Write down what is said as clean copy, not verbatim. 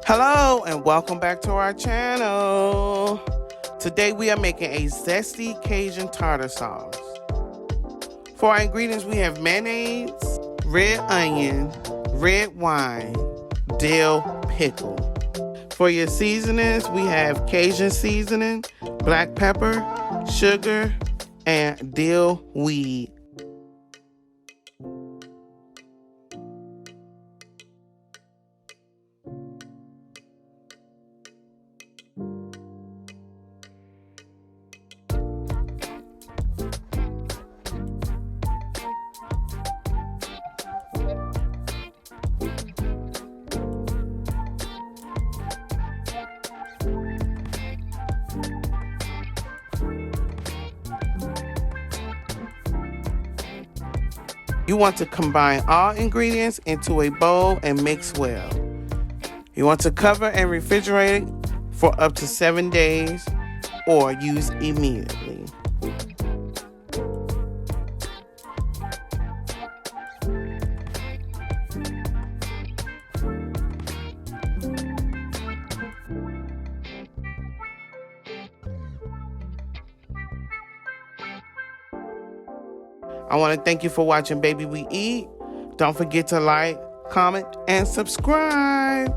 Hello and welcome back to our channel. Today we are making a zesty Cajun tartar sauce. For our ingredients we have mayonnaise, red onion, red wine, dill pickle. For your seasonings we have Cajun seasoning, black pepper, sugar, and dill weed. You want to combine all ingredients into a bowl and mix well. You want to cover and refrigerate for up to 7 days or use immediately. I want to thank you for watching Baby We Eat. Don't forget to like, comment, and subscribe.